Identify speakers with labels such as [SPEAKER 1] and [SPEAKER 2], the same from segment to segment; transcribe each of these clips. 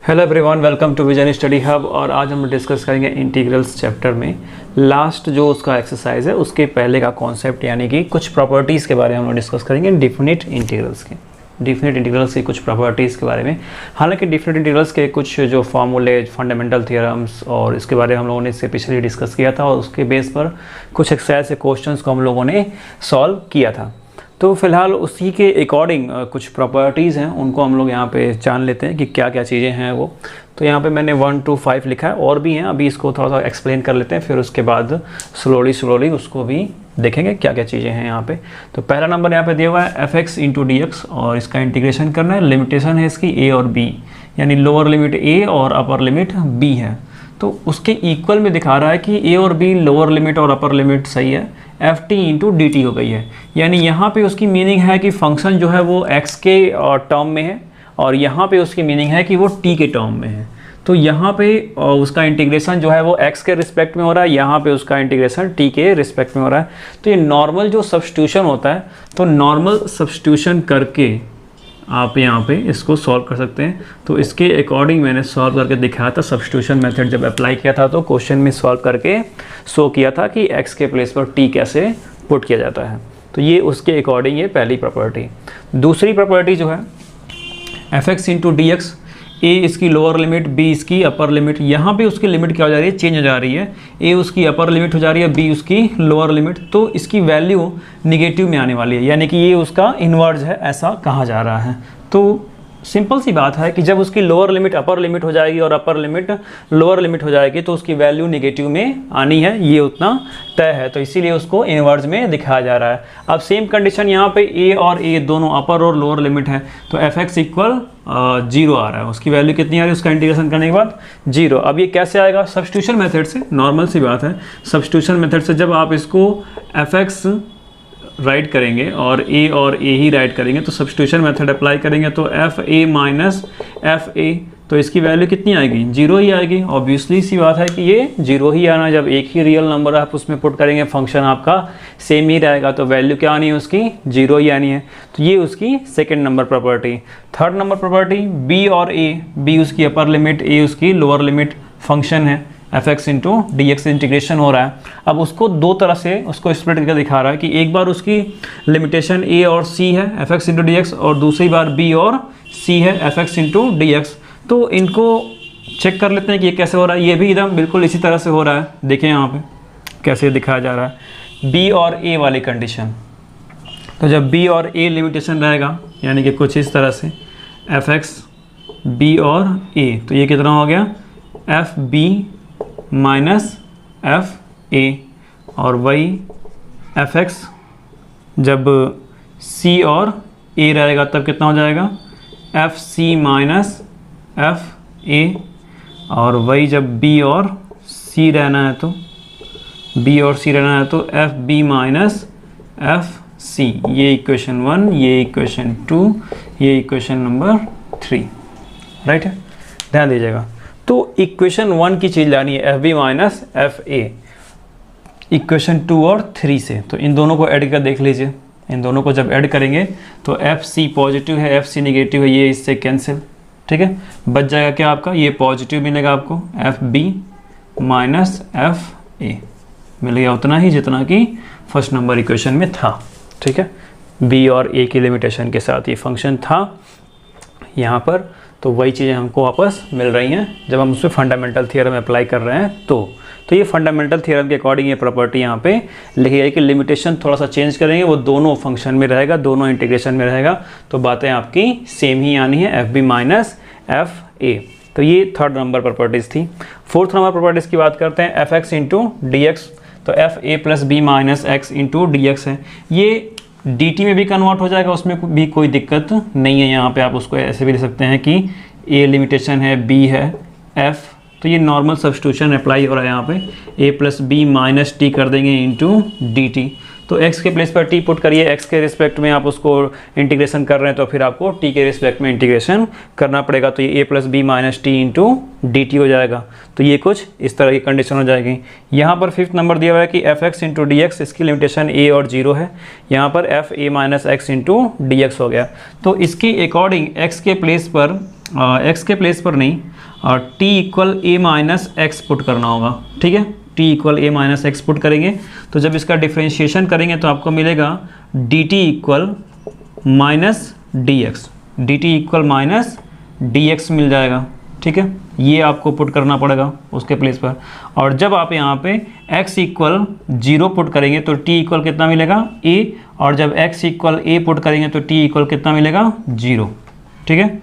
[SPEAKER 1] Hello everyone, welcome to Vision Study Hub. और आज हम डिस्कस करेंगे इंटीग्रल्स चैप्टर में लास्ट जो उसका एक्सरसाइज है उसके पहले का कॉन्सेप्ट, यानी कि कुछ प्रॉपर्टीज़ के बारे में हम लोग डिस्कस करेंगे डिफिनिट इंटीग्रल्स की कुछ प्रॉपर्टीज़ के बारे में। हालांकि डिफिनिट इंटीग्रल्स के कुछ जो फार्मूले, फंडामेंटल थियरम्स और इसके बारे में हम लोगों ने इससे पिछले डिस्कस किया था और उसके बेस पर कुछ एक्सरसाइज से क्वेश्चंस को हम लोगों ने सॉल्व किया था। तो फिलहाल उसी के अकॉर्डिंग कुछ प्रॉपर्टीज़ हैं, उनको हम लोग यहाँ पे जान लेते हैं कि क्या क्या चीज़ें हैं वो। तो यहाँ पे मैंने 1 to 5 लिखा है, और भी हैं, अभी इसको थोड़ा सा एक्सप्लेन कर लेते हैं, फिर उसके बाद स्लोली उसको भी देखेंगे क्या क्या चीज़ें हैं यहाँ पे। तो पहला नंबर यहाँ पे दिया हुआ है fx इंटू dx, और इसका इंटीग्रेशन करना है। लिमिटेशन है इसकी a और b, यानी लोअर लिमिट a और अपर लिमिट b है। तो उसके इक्वल में दिखा रहा है कि a और b लोअर लिमिट और अपर लिमिट सही है, F T into D T हो गई है। यानी यहाँ पे उसकी मीनिंग है कि फंक्शन जो है वो x के टर्म में है, और यहाँ पे उसकी मीनिंग है कि वो t के टर्म में है। तो यहाँ पे उसका इंटीग्रेशन जो है वो x के रिस्पेक्ट में हो रहा है, यहाँ पे उसका इंटीग्रेशन t के रिस्पेक्ट में हो रहा है। तो ये नॉर्मल जो सब्स्टिट्यूशन होता है, तो नॉर्मल सब्स्टिट्यूशन करके आप यहाँ पे इसको सॉल्व कर सकते हैं। तो इसके अकॉर्डिंग मैंने सॉल्व करके दिखाया था, सब्स्टिट्यूशन मेथड जब अप्लाई किया था तो क्वेश्चन में सॉल्व करके शो किया था कि x के प्लेस पर t कैसे पुट किया जाता है। तो ये उसके अकॉर्डिंग ये पहली प्रॉपर्टी। दूसरी प्रॉपर्टी जो है fx into D x, a इसकी लोअर लिमिट, b इसकी अपर लिमिट। यहाँ पे उसकी लिमिट क्या हो जा रही है, चेंज हो जा रही है। a उसकी अपर लिमिट हो जा रही है, b उसकी लोअर लिमिट। तो इसकी वैल्यू निगेटिव में आने वाली है, यानी कि ये उसका इन्वर्स है, ऐसा कहा जा रहा है। तो सिंपल सी बात है कि जब उसकी लोअर लिमिट अपर लिमिट हो जाएगी और अपर लिमिट लोअर लिमिट हो जाएगी तो उसकी वैल्यू निगेटिव में आनी है, ये उतना तय है। तो इसीलिए उसको इन्वर्स में दिखाया जा रहा है। अब सेम कंडीशन यहाँ पे a और a दोनों अपर और लोअर लिमिट है, तो fx इक्वल 0 आ रहा है। उसकी वैल्यू कितनी आ रही है उसका इंटीग्रेशन करने के बाद 0। अब ये कैसे आएगा, सब्स्टिट्यूशन मेथड से। नॉर्मल सी बात है, सब्स्टिट्यूशन मेथड से जब आप इसको fx राइट करेंगे और a ही राइट करेंगे, तो सब्स्टिट्यूशन मेथड अप्लाई करेंगे तो F A minus F A, तो इसकी वैल्यू कितनी आएगी, 0 ही आएगी। ऑब्वियसली सी बात है कि ये 0 ही आना, जब एक ही रियल नंबर आप उसमें पुट करेंगे फंक्शन आपका सेम ही रहेगा, तो वैल्यू क्या आनी है उसकी, 0 ही आनी है। तो ये उसकी second number property. Third number property b और a, b उसकी अपर लिमिट, a उसकी लोअर लिमिट फंक्शन है, fx into D x integration हो रहा है। अब उसको दो तरह से उसको स्प्लिट करके दिखा रहा है कि एक बार उसकी लिमिटेशन a और c है fx इंटू डी एक्स, और दूसरी बार b और c है fx इंटू डी एक्स। तो इनको चेक कर लेते हैं कि ये कैसे हो रहा है। ये भी एकदम बिल्कुल इसी तरह से हो रहा है, देखें यहाँ पे कैसे दिखाया जा रहा है, b और a वाली कंडीशन। तो जब b और a लिमिटेशन रहेगा, यानी कि कुछ इस तरह से fx b और a, तो ये कितना हो गया, F B minus F A, और वही एफ एक्स जब सी और ए रहेगा तब कितना हो जाएगा, F C minus F A, और वही जब बी और सी रहना है तो F B minus F C. ये इक्वेशन 1, ये इक्वेशन 2, ये इक्वेशन नंबर 3, राइट है, ध्यान दीजिएगा। तो इक्वेशन 1 की चीज़ लानी है F B minus F A, equation 2 और 3 से। तो इन दोनों को ऐड कर देख लीजिए, इन दोनों को जब ऐड करेंगे तो एफ सी पॉजिटिव है, एफ सी निगेटिव है, ये इससे कैंसिल, ठीक है। बच जाएगा क्या आपका, ये पॉजिटिव मिलेगा आपको, F B minus F A मिल गया उतना ही जितना कि फर्स्ट नंबर इक्वेशन में था, ठीक है। बी और ए की लिमिटेशन के साथ ये फंक्शन था यहाँ पर, तो वही चीज़ें हमको वापस मिल रही हैं जब हम उसमें फंडामेंटल थियरम अप्लाई कर रहे हैं। तो ये फंडामेंटल थियरम के अकॉर्डिंग ये प्रॉपर्टी यहाँ पे लिखी है कि लिमिटेशन थोड़ा सा चेंज करेंगे, वो दोनों फंक्शन में रहेगा, दोनों इंटीग्रेशन में रहेगा, तो बातें आपकी सेम ही आनी है, F B minus F A. तो ये थर्ड नंबर प्रॉपर्टीज़ थी। फोर्थ नंबर प्रॉपर्टीज़ की बात करते हैं, F X into D X, तो F A plus B minus X into D X है। ये dt में भी कन्वर्ट हो जाएगा, उसमें भी कोई दिक्कत नहीं है। यहाँ पे आप उसको ऐसे भी लिख सकते हैं कि a लिमिटेशन है, b है, f, तो ये नॉर्मल सब्स्टिट्यूशन अप्लाई हो रहा है यहाँ पे, a plus B minus T कर देंगे इंटू डी टी। तो x के प्लेस पर t पुट करिए, x के रिस्पेक्ट में आप उसको इंटीग्रेशन कर रहे हैं तो फिर आपको t के रिस्पेक्ट में इंटीग्रेशन करना पड़ेगा। तो ये a plus B minus T into D T हो जाएगा। तो ये कुछ इस तरह की कंडीशन हो जाएगी। यहाँ पर फिफ्थ नंबर दिया हुआ है कि F X into D x, इसकी लिमिटेशन a और 0 है, यहाँ पर F A minus X into D x हो गया। तो इसके अकॉर्डिंग x के प्लेस पर नहीं, और t equal a minus x put करना होगा, ठीक है। t equal a minus x put करेंगे तो जब इसका डिफ्रेंशिएशन करेंगे तो आपको मिलेगा dt equal minus D X, D T equal minus D X मिल जाएगा, ठीक है। ये आपको पुट करना पड़ेगा उसके प्लेस पर। और जब आप यहाँ पे x इक्वल 0 पुट करेंगे तो t इक्वल कितना मिलेगा a, और जब x इक्वल a पुट करेंगे तो t इक्वल कितना मिलेगा 0, ठीक है।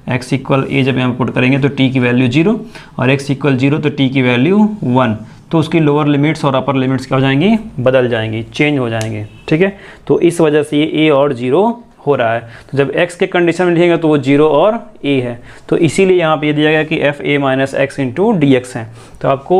[SPEAKER 1] x इक्वल a जब यहाँ पुट करेंगे तो t की वैल्यू 0 और x इक्वल 0 तो t की वैल्यू 1, तो उसकी लोअर लिमिट्स और अपर लिमिट्स क्या हो जाएंगी, बदल जाएंगी, चेंज हो जाएंगे, ठीक है। तो इस वजह से ये a और 0 हो रहा है। तो जब x के कंडीशन में लिखेंगे तो वो 0 और a है, तो इसीलिए यहाँ पे ये दिया गया कि F A minus X into D X है। तो आपको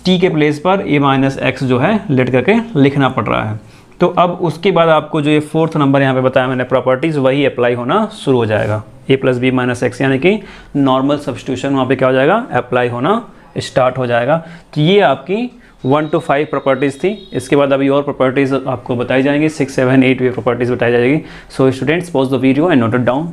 [SPEAKER 1] t के प्लेस पर a माइनस एक्स जो है लेट करके लिखना पड़ रहा है। तो अब उसके बाद आपको जो ये 4th नंबर यहाँ पे बताया मैंने प्रॉपर्टीज़, वही अप्लाई होना शुरू हो जाएगा। a plus B minus X यानी कि नॉर्मल सब्स्टिट्यूशन वहाँ पे क्या हो जाएगा, अप्लाई होना स्टार्ट हो जाएगा। तो ये आपकी 1 to 5 प्रॉपर्टीज़ थी। इसके बाद अभी और प्रॉपर्टीज़ आपको बताई जाएंगी, 6, 7, 8 भी प्रॉपर्टीज़ बताई जाएगी। So students pause the video and note it down.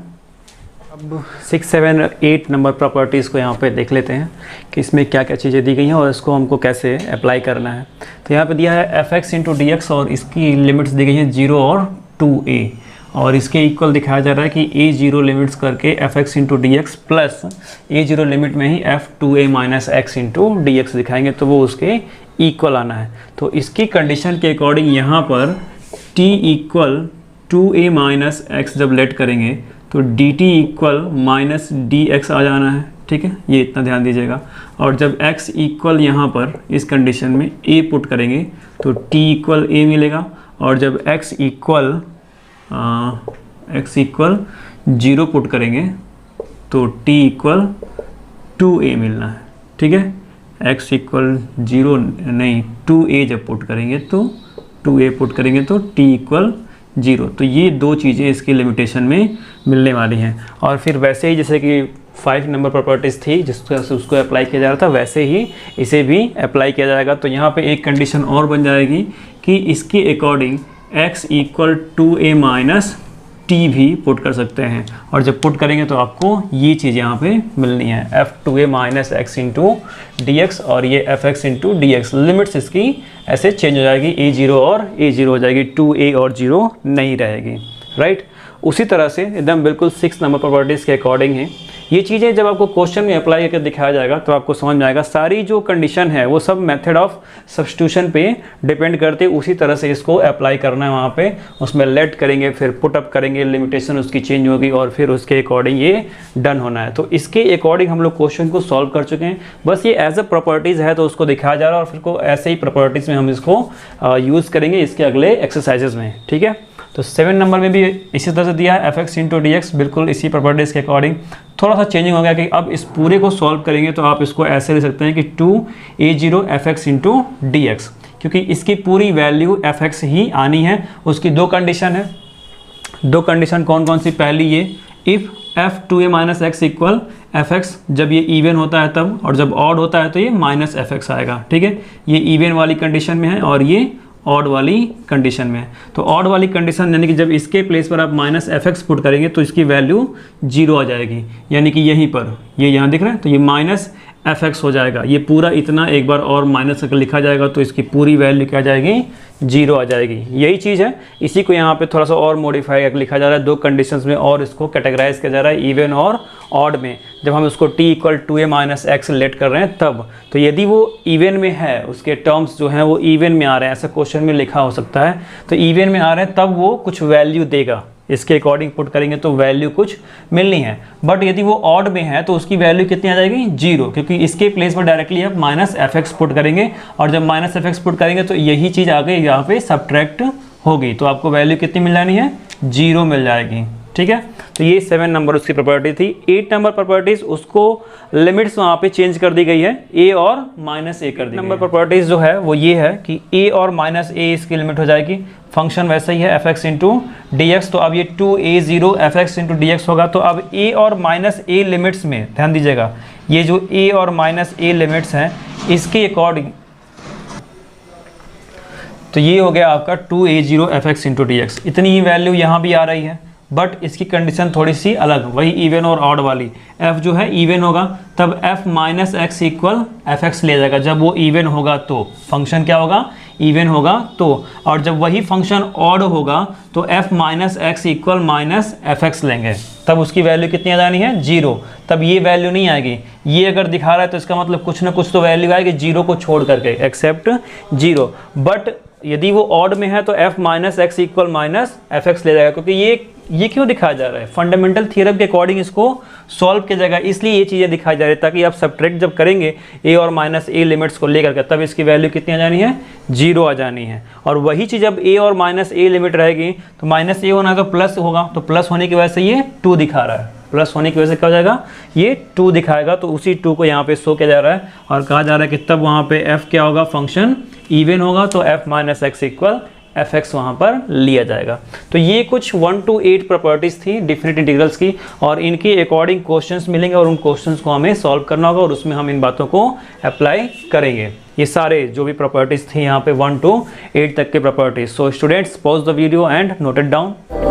[SPEAKER 1] अब 6, 7, 8 नंबर प्रॉपर्टीज़ को यहाँ पे देख लेते हैं कि इसमें क्या क्या चीज़ें दी गई हैं और इसको हमको कैसे अप्लाई करना है। तो यहाँ पे दिया है F X into D x और इसकी लिमिट्स दी गई हैं 0 और 2a, और इसके इक्वल दिखाया जा रहा है कि a0 लिमिट्स करके F X into D x plus a0 limit में ही f2a minus X into D x दिखाएंगे, तो वो उसके इक्वल आना है। तो इसकी कंडीशन के अकॉर्डिंग यहाँ पर t equal 2a minus X जब लेट करेंगे तो dt equal minus D X आ जाना है, ठीक है। ये इतना ध्यान दीजिएगा। और जब x इक्वल यहाँ पर इस कंडीशन में a पुट करेंगे तो t इक्वल a मिलेगा, और जब x इक्वल 0 पुट करेंगे तो t इक्वल 2a मिलना है, ठीक है। x इक्वल 0 नहीं 2a जब पुट करेंगे तो 2a पुट करेंगे तो t इक्वल 0। तो ये दो चीज़ें इसकी लिमिटेशन में मिलने वाली हैं। और फिर वैसे ही जैसे कि 5 नंबर प्रॉपर्टीज़ थी जिसको उसको अप्लाई किया जा रहा था, वैसे ही इसे भी अप्लाई किया जाएगा। तो यहाँ पे एक कंडीशन और बन जाएगी कि इसके according x equal 2a minus T भी पुट कर सकते हैं, और जब पुट करेंगे तो आपको ये चीज़ यहाँ पे मिलनी है f2a minus X into D x, और ये fx into D x. Limits इसकी ऐसे चेंज हो जाएगी, a0 और a0 हो जाएगी, 2a और 0 नहीं रहेगी, राइट। उसी तरह से एकदम बिल्कुल 6 नंबर प्रॉपर्टीज़ के अकॉर्डिंग है ये चीज़ें। जब आपको क्वेश्चन में अप्लाई करके दिखाया जाएगा तो आपको समझ में आएगा सारी जो कंडीशन है वो सब मेथड ऑफ सब्स्टिट्यूशन पे डिपेंड करते, उसी तरह से इसको अप्लाई करना है। वहाँ पे उसमें लेट करेंगे, फिर पुट अप करेंगे, लिमिटेशन उसकी चेंज होगी और फिर उसके अकॉर्डिंग ये डन होना है। तो इसके अकॉर्डिंग हम लोग क्वेश्चन को सॉल्व कर चुके हैं। बस ये एज अ प्रॉपर्टीज़ है तो उसको दिखाया जा रहा है, और फिर को ऐसे ही प्रॉपर्टीज़ में हम इसको यूज़ करेंगे इसके अगले एक्सरसाइजेज में, ठीक है। तो 7 नंबर में भी इसी तरह से दिया है F X into D x, बिल्कुल इसी प्रॉपर्टीज़ के अकॉर्डिंग। थोड़ा सा चेंजिंग हो गया कि अब इस पूरे को सॉल्व करेंगे तो आप इसको ऐसे लिख सकते हैं कि 2a0 F X into D x, क्योंकि इसकी पूरी वैल्यू एफ एक्स ही आनी है। उसकी दो कंडीशन है। दो कंडीशन कौन कौन सी? पहली ये if f2a minus x equal F x, जब ये इवन होता है तब, और जब ऑड होता है तो ये माइनस एफ एक्स आएगा, ठीक है। ये इवन वाली कंडीशन में है और ये ऑड वाली कंडीशन में है। तो ऑड वाली कंडीशन यानी कि जब इसके प्लेस पर आप माइनस एफ एक्स पुट करेंगे तो इसकी वैल्यू 0 आ जाएगी, यानी कि यहीं पर ये यहाँ दिख रहा है तो ये माइनस एफ एक्स हो जाएगा। ये पूरा इतना एक बार और माइनस करके लिखा जाएगा तो इसकी पूरी वैल्यू क्या आ जाएगी? 0 आ जाएगी। यही चीज़ है, इसी को यहाँ पे थोड़ा सा और मॉडिफाई करके लिखा जा रहा है दो कंडीशंस में, और इसको कैटेगराइज किया जा रहा है इवन और ऑड में। जब हम इसको t equal 2a minus X let कर रहे हैं तब, तो यदि वो इवन में है, उसके टर्म्स जो हैं वो इवन में आ रहे हैं, ऐसा क्वेश्चन में लिखा हो सकता है, तो इवन में आ रहे हैं तब वो कुछ वैल्यू देगा, इसके अकॉर्डिंग पुट करेंगे तो वैल्यू कुछ मिलनी है। बट यदि वो ऑड में है तो उसकी वैल्यू कितनी आ जाएगी? 0, क्योंकि इसके प्लेस पर डायरेक्टली आप माइनस एफ एक्स पुट करेंगे, और जब माइनस एफ एक्स पुट करेंगे तो यही चीज़ आगे यहाँ पे सब्ट्रैक्ट होगी, तो आपको वैल्यू कितनी मिल जानी है? 0 मिल जाएगी, ठीक है। तो ये 7 नंबर उसकी प्रॉपर्टी थी। 8 नंबर प्रॉपर्टीज़ उसको लिमिट्स वहाँ पे चेंज कर दी गई है, a और माइनस a कर दी। नंबर प्रॉपर्टीज़ जो है वो ये है कि a और माइनस a इसकी लिमिट हो जाएगी। फंक्शन वैसा ही है F X into D X, तो अब ये 2a0 F X into D x होगा। तो अब a और माइनस a लिमिट्स में ध्यान दीजिएगा, ये जो a और माइनस a लिमिट्स हैं इसके अकॉर्डिंग, तो ये हो गया आपका 2a0 F X into D x. इतनी ही वैल्यू यहाँ भी आ रही है, बट इसकी कंडीशन थोड़ी सी अलग, वही इवन और ऑड वाली। f जो है इवन होगा तब f minus x equal F x ले जाएगा, जब वो इवन होगा तो फंक्शन क्या होगा, इवन होगा तो। और जब वही फंक्शन ऑड होगा तो f minus x equal minus F x लेंगे, तब उसकी वैल्यू कितनी आ जानी है, 0। तब ये वैल्यू नहीं आएगी, ये अगर दिखा रहा है तो इसका मतलब कुछ ना कुछ तो वैल्यू आएगी 0 को छोड़ करके, एक्सेप्ट 0। बट यदि वो ऑड में है तो f minus x equal minus F x ले जाएगा, क्योंकि ये क्यों दिखाया जा रहा है, फंडामेंटल थ्योरम के अकॉर्डिंग इसको सॉल्व किया जाएगा, इसलिए ये चीज़ें दिखाई जा रही है, ताकि आप सब्ट्रैक्ट जब करेंगे a और माइनस a लिमिट्स को लेकर के, तब इसकी वैल्यू कितनी आ जानी है, 0 आ जानी है। और वही चीज़ जब a और माइनस a लिमिट रहेगी तो माइनस a होना तो प्लस होगा, तो प्लस होने की वजह से ये 2 दिखा रहा है, प्लस होने की वजह से क्या हो जाएगा, ये 2 दिखाएगा, तो उसी 2 को यहाँ पे शो किया जा रहा है। और कहा जा रहा है कि तब वहाँ पे f क्या होगा, फंक्शन इवन होगा, तो f minus x equal F x वहाँ पर लिया जाएगा। तो ये कुछ 1 to 8 प्रॉपर्टीज़ थी डिफिनिट इंटीग्रल्स की, और इनके अकॉर्डिंग क्वेश्चंस मिलेंगे और उन क्वेश्चंस को हमें सॉल्व करना होगा, और उसमें हम इन बातों को अप्लाई करेंगे। ये सारे जो भी प्रॉपर्टीज़ थी यहाँ पे 1 to 8 तक के properties. So students, pause the video and note it down.